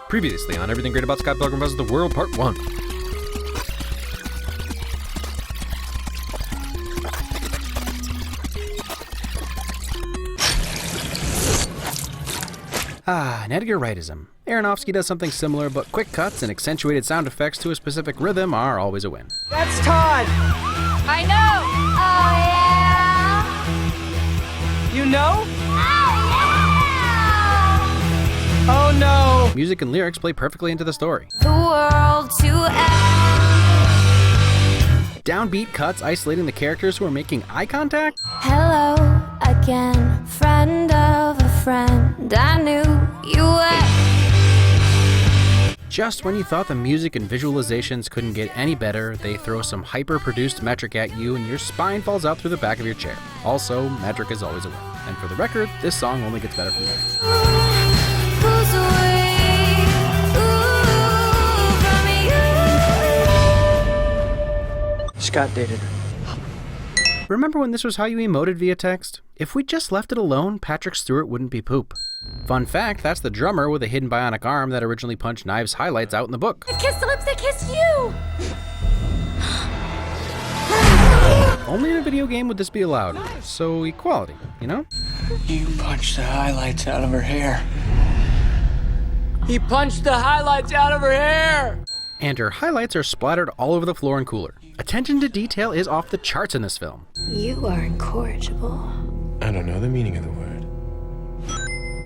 Previously on Everything Great About Scott Pilgrim vs. the World, Part 1. An Edgar Wrightism. Aronofsky does something similar, but quick cuts and accentuated sound effects to a specific rhythm are always a win. That's Todd! I know! Oh, yeah! You know? Oh, Oh yeah! no! Music and lyrics play perfectly into the story. The world to end. Downbeat cuts isolating the characters who are making eye contact. Hello again, friend of a friend. I knew you were. Just when you thought the music and visualizations couldn't get any better, they throw some hyper-produced metric at you and your spine falls out through the back of your chair. Also, metric is always a win. And for the record, this song only gets better from there. Pulls away, from you. Scott dated her. Remember when this was how you emoted via text? If we just left it alone, Patrick Stewart wouldn't be poop. Fun fact, that's the drummer with a hidden bionic arm that originally punched Knives' highlights out in the book. I kissed the lips that kissed you! Only in a video game would this be allowed. So equality, you know? You punched the highlights out of her hair. He punched the highlights out of her hair! And her highlights are splattered all over the floor and cooler. Attention to detail is off the charts in this film. You are incorrigible. I don't know the meaning of the word.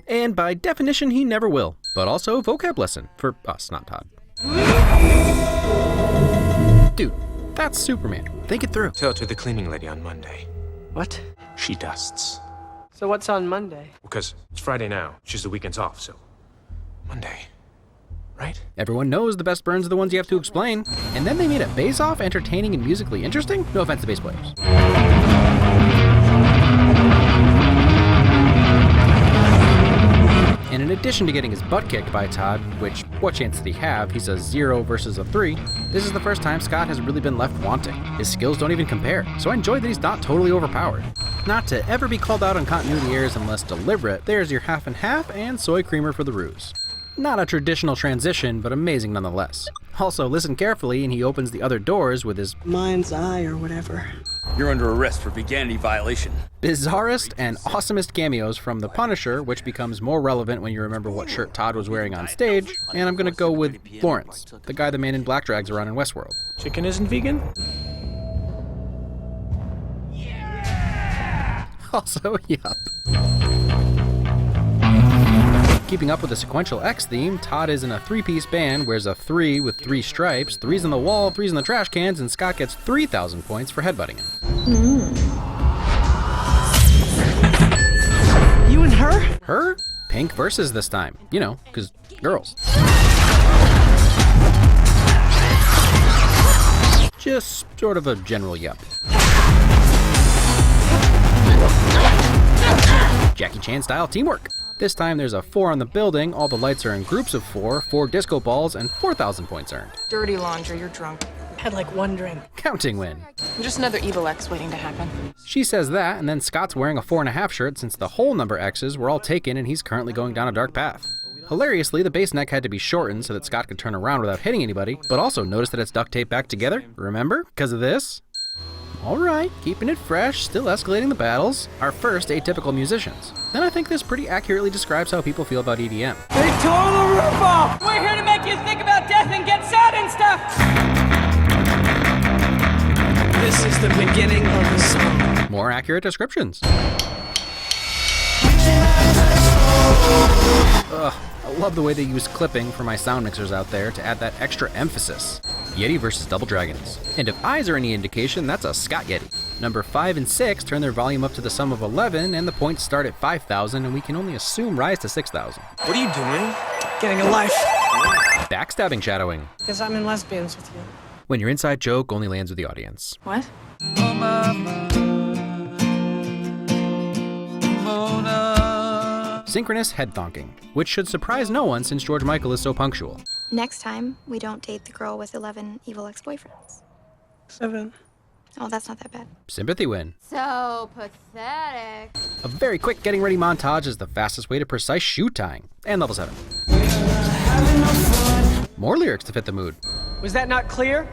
And by definition, he never will. But also vocab lesson for us, not Todd. Dude, that's Superman. Think it through. Tell it to the cleaning lady on Monday. What? She dusts. So what's on Monday? Because it's Friday now. She's the weekend's off, so Monday. Right? Everyone knows the best burns are the ones you have to explain. And then they made a bass-off entertaining and musically interesting? No offense to bass players. And in addition to getting his butt kicked by Todd, which, what chance did he have? He's a 0 versus a 3. This is the first time Scott has really been left wanting. His skills don't even compare, so I enjoy that he's not totally overpowered. Not to ever be called out on continuity errors unless deliberate, there's your half and half and soy creamer for the ruse. Not a traditional transition, but amazing nonetheless. Also, listen carefully and he opens the other doors with his Mind's eye or whatever. You're under arrest for veganity violation. bizarrest and awesomest cameos from The Punisher, which becomes more relevant when you remember what shirt Todd was wearing on stage, and I'm gonna go with Lawrence, the guy the Man in Black drags around in Westworld. Chicken isn't vegan? Also, yup. Keeping up with the sequential X theme, Todd is in a three-piece band, wears a 3 with 3 stripes, 3s on the wall, 3s in the trash cans, and Scott gets 3,000 points for headbutting him. You and her? Her? Pink versus this time. You know, because girls. Just sort of a general yup. Jackie Chan style teamwork. This time there's a 4 on the building, all the lights are in groups of 4, 4 disco balls, and 4,000 points earned. Dirty laundry, you're drunk. Had like one drink. Counting win. Just another evil X waiting to happen. She says that, and then Scott's wearing a 4.5 shirt since the whole number X's were all taken and he's currently going down a dark path. Hilariously, the base neck had to be shortened so that Scott could turn around without hitting anybody, but also notice that it's duct taped back together. Remember? Because of this? Alright, keeping it fresh, still escalating the battles. Our first atypical musicians. And I think this pretty accurately describes how people feel about EDM. They total ripoff! We're here to make you think about death and get sad and stuff! This is the beginning of the song. More accurate descriptions. Ugh, I love the way they use clipping for my sound mixers out there to add that extra emphasis. Yeti versus Double Dragons. And if eyes are any indication, that's a Scott Yeti. Number 5 and 6 turn their volume up to the sum of 11, and the points start at 5,000, and we can only assume rise to 6,000. What are you doing? Getting a life. Backstabbing shadowing. Because I'm in lesbians with you. When your inside joke only lands with the audience. What? Synchronous head thonking, which should surprise no one since George Michael is so punctual. Next time, we don't date the girl with 11 evil ex-boyfriends. 7. Oh, that's not that bad. Sympathy win. So pathetic. A very quick getting ready montage is the fastest way to precise shoe tying. And level 7. More lyrics to fit the mood. Was that not clear?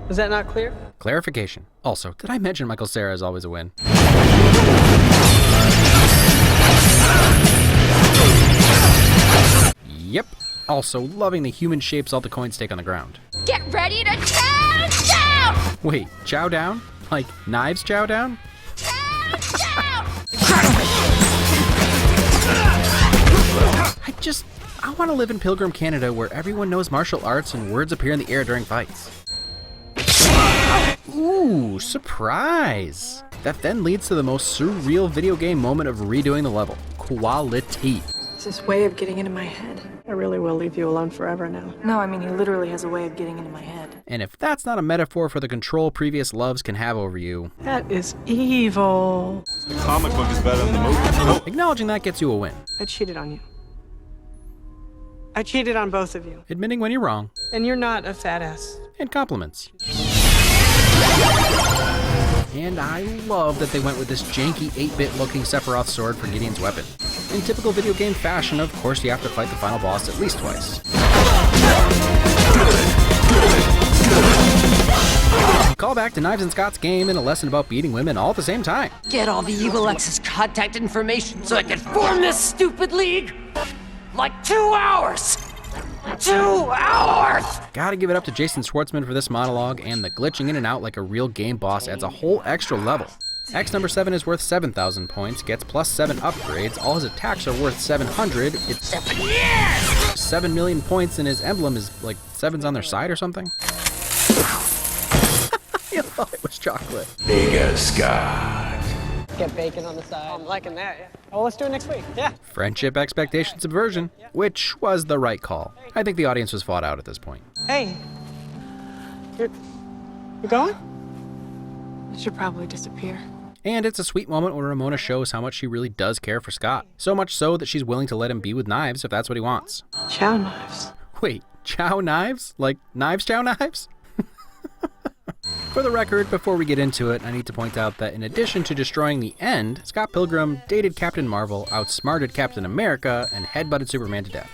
Was that not clear? Clarification. Also, did I mention Michael Cera is always a win? Yep. Also, loving the human shapes all the coins take on the ground. Get ready to chow down! Wait, chow down? Like knives chow down? I want to live in Pilgrim, Canada, where everyone knows martial arts and words appear in the air during fights. Ooh, surprise! That then leads to the most surreal video game moment of redoing the level. Quality. It's this way of getting into my head. I really will leave you alone forever now. No, I mean, he literally has a way of getting into my head. And if that's not a metaphor for the control previous loves can have over you, That is evil. The comic book is better than the movie. acknowledging that gets you a win. I cheated on you. I cheated on both of you. Admitting when you're wrong, And you're not a fat ass. and compliments. And I love that they went with this janky 8-bit looking Sephiroth sword for Gideon's weapon. In typical video game fashion, of course you have to fight the final boss at least twice. Call back to Knives and Scott's game and a lesson about beating women all at the same time. Get all the Evil X's contact information so I can form this stupid league? Like 2 hours! 2 hours! Gotta give it up to Jason Schwartzman for this monologue, and the glitching in and out like a real game boss adds a whole extra level. X number 7 is worth 7,000 points, gets plus 7 upgrades, all his attacks are worth 700, it's 7 million points, and his emblem is like 7s on their side or something. I thought it was chocolate. Nigga Scott. Get bacon on the side. I'm liking that, yeah. Oh, let's do it next week. Yeah. Friendship expectation subversion, which was the right call. I think the audience was fought out at this point. Hey. You're going? It should probably disappear. And it's a sweet moment where Ramona shows how much she really does care for Scott. So much so that she's willing to let him be with Knives if that's what he wants. Chow knives. Wait, chow knives? Like knives chow knives? For the record, before we get into it, I need to point out that in addition to destroying the End, Scott Pilgrim dated Captain Marvel, outsmarted Captain America, and headbutted Superman to death.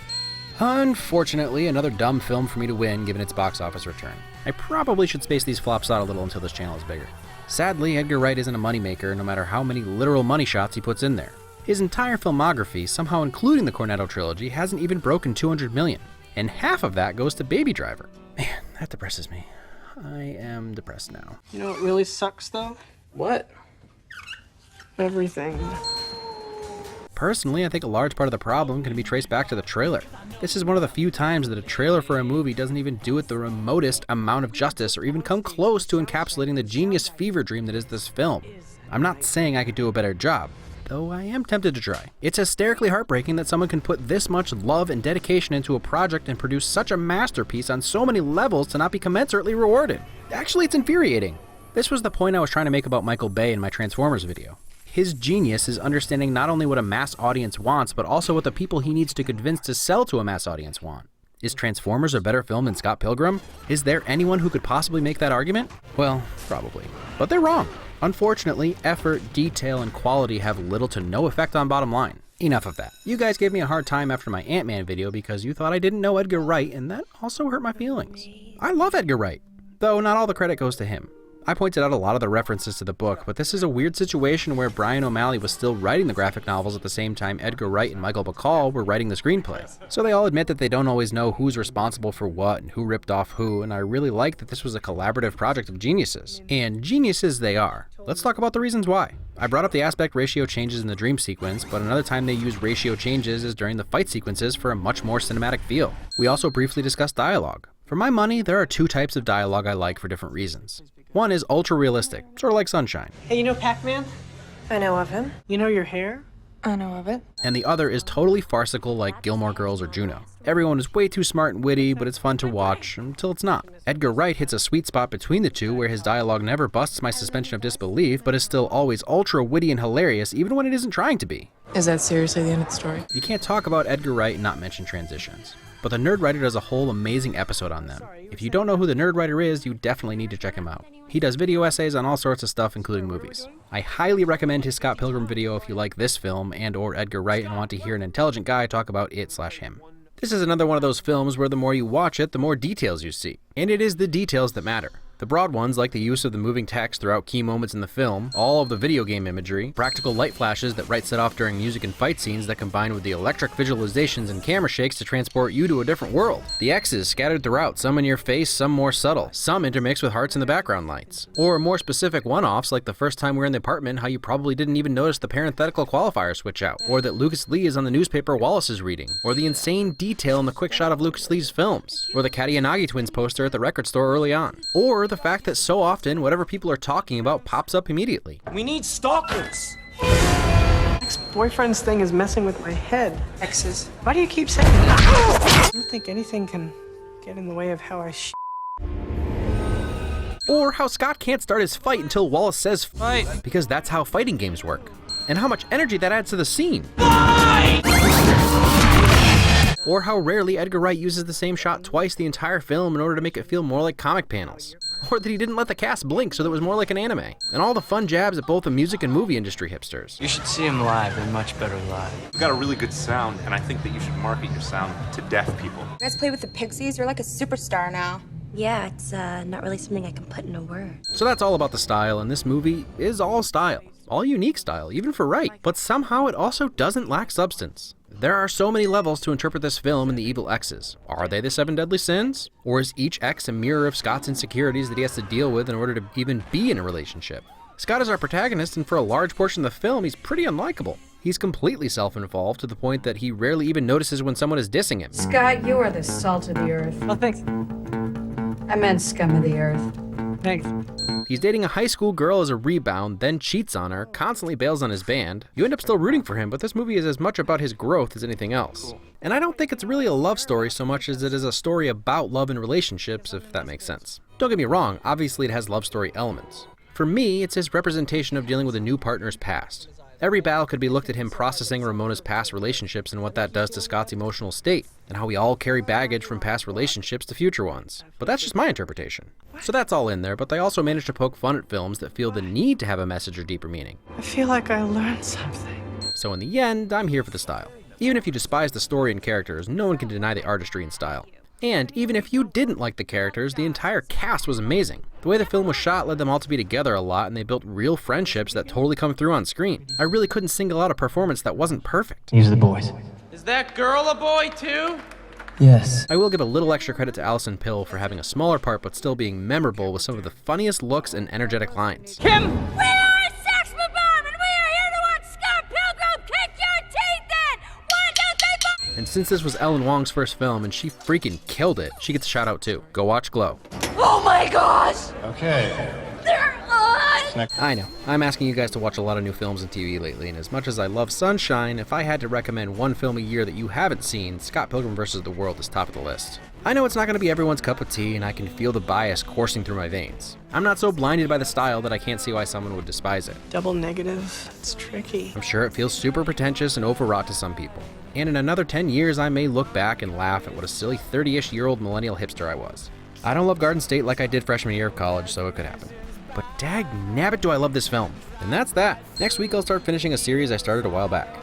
Unfortunately, another dumb film for me to win given its box office return. I probably should space these flops out a little until this channel is bigger. Sadly, Edgar Wright isn't a moneymaker no matter how many literal money shots he puts in there. His entire filmography, somehow including the Cornetto trilogy, hasn't even broken 200 million, and half of that goes to Baby Driver. Man, that depresses me. I am depressed now. You know what really sucks, though? What? Everything. Personally, I think a large part of the problem can be traced back to the trailer. This is one of the few times that a trailer for a movie doesn't even do it the remotest amount of justice or even come close to encapsulating the genius fever dream that is this film. I'm not saying I could do a better job, though I am tempted to try. It's hysterically heartbreaking that someone can put this much love and dedication into a project and produce such a masterpiece on so many levels to not be commensurately rewarded. Actually, it's infuriating. This was the point I was trying to make about Michael Bay in my Transformers video. His genius is understanding not only what a mass audience wants, but also what the people he needs to convince to sell to a mass audience want. Is Transformers a better film than Scott Pilgrim? Is there anyone who could possibly make that argument? Well, probably. But they're wrong. Unfortunately, effort, detail, and quality have little to no effect on bottom line. Enough of that. You guys gave me a hard time after my Ant-Man video because you thought I didn't know Edgar Wright, and that also hurt my feelings. I love Edgar Wright, though not all the credit goes to him. I pointed out a lot of the references to the book, but this is a weird situation where Brian O'Malley was still writing the graphic novels at the same time Edgar Wright and Michael Bacall were writing the screenplay. So they all admit that they don't always know who's responsible for what and who ripped off who, and I really like that this was a collaborative project of geniuses. And geniuses they are. Let's talk about the reasons why. I brought up the aspect ratio changes in the dream sequence, but another time they use ratio changes is during the fight sequences for a much more cinematic feel. We also briefly discussed dialogue. For my money, there are two types of dialogue I like for different reasons. One is ultra-realistic, sort of like Sunshine. Hey, you know Pac-Man? I know of him. You know your hair? I know of it. And the other is totally farcical like Gilmore Girls or Juno. Everyone is way too smart and witty, but it's fun to watch, until it's not. Edgar Wright hits a sweet spot between the two where his dialogue never busts my suspension of disbelief, but is still always ultra-witty and hilarious even when it isn't trying to be. Is that seriously the end of the story? You can't talk about Edgar Wright and not mention transitions. but the Nerdwriter does a whole amazing episode on them. If you don't know who the Nerdwriter is, you definitely need to check him out. He does video essays on all sorts of stuff, including movies. I highly recommend his Scott Pilgrim video if you like this film and or Edgar Wright and want to hear an intelligent guy talk about it/him. This is another one of those films where the more you watch it, the more details you see. And it is the details that matter. The broad ones, like the use of the moving text throughout key moments in the film, all of the video game imagery, practical light flashes that Wright set off during music and fight scenes that combine with the electric visualizations and camera shakes to transport you to a different world. The X's scattered throughout, some in your face, some more subtle, some intermixed with hearts in the background lights. Or more specific one-offs like the first time we're in the apartment, how you probably didn't even notice the parenthetical qualifier switch out, or that Lucas Lee is on the newspaper Wallace is reading, or the insane detail in the quick shot of Lucas Lee's films, or the Kadiyanagi twins poster at the record store early on, or the fact that so often whatever people are talking about pops up immediately. We need stalkers. Ex-boyfriend's thing is messing with my head. Exes. Why do you keep saying that? I don't think anything can get in the way of how I Or how Scott can't start his fight until Wallace says fight, because that's how fighting games work. And how much energy that adds to the scene. Fight! Or how rarely Edgar Wright uses the same shot twice the entire film in order to make it feel more like comic panels. Or that he didn't let the cast blink so that it was more like an anime. And all the fun jabs at both the music and movie industry hipsters. You should see them live. They're much better live. You got a really good sound, and I think that you should market your sound to deaf people. You guys play with the Pixies? You're like a superstar now. Yeah, it's not really something I can put into words. So that's all about the style, and this movie is all style. All unique style, even for Wright. But somehow it also doesn't lack substance. There are so many levels to interpret this film and the evil X's. Are they the 7 deadly sins? Or is each X a mirror of Scott's insecurities that he has to deal with in order to even be in a relationship? Scott is our protagonist, and for a large portion of the film, he's pretty unlikable. He's completely self-involved to the point that he rarely even notices when someone is dissing him. Scott, you are the salt of the earth. Oh, thanks. I meant scum of the earth. Thanks. He's dating a high school girl as a rebound, then cheats on her, constantly bails on his band. You end up still rooting for him, but this movie is as much about his growth as anything else. And I don't think it's really a love story so much as it is a story about love and relationships, if that makes sense. Don't get me wrong, obviously it has love story elements. For me, it's his representation of dealing with a new partner's past. Every battle could be looked at him processing Ramona's past relationships and what that does to Scott's emotional state, and how we all carry baggage from past relationships to future ones. But that's just my interpretation. So that's all in there, but they also manage to poke fun at films that feel the need to have a message or deeper meaning. I feel like I learned something. So in the end, I'm here for the style. Even if you despise the story and characters, no one can deny the artistry and style. And even if you didn't like the characters, the entire cast was amazing. The way the film was shot led them all to be together a lot, and they built real friendships that totally come through on screen. I really couldn't single out a performance that wasn't perfect. These are the boys. Is that girl a boy too? Yes. I will give a little extra credit to Allison Pill for having a smaller part but still being memorable with some of the funniest looks and energetic lines. Kim! We are Sex Bomb, and we are here to watch Scott Pilgrim kick your teeth in! 1, 2, 3, 4! And since this was Ellen Wong's first film and she freaking killed it, she gets a shout out too. Go watch Glow. Oh my gosh! Okay. They're on! I know, I'm asking you guys to watch a lot of new films and TV lately, and as much as I love Sunshine, if I had to recommend one film a year that you haven't seen, Scott Pilgrim vs. the World is top of the list. I know it's not going to be everyone's cup of tea, and I can feel the bias coursing through my veins. I'm not so blinded by the style that I can't see why someone would despise it. Double negative. It's tricky. I'm sure it feels super pretentious and overwrought to some people. And in another 10 years, I may look back and laugh at what a silly 30-ish-year-old millennial hipster I was. I don't love Garden State like I did freshman year of college, so it could happen. But dag nabbit do I love this film. And that's that. Next week I'll start finishing a series I started a while back.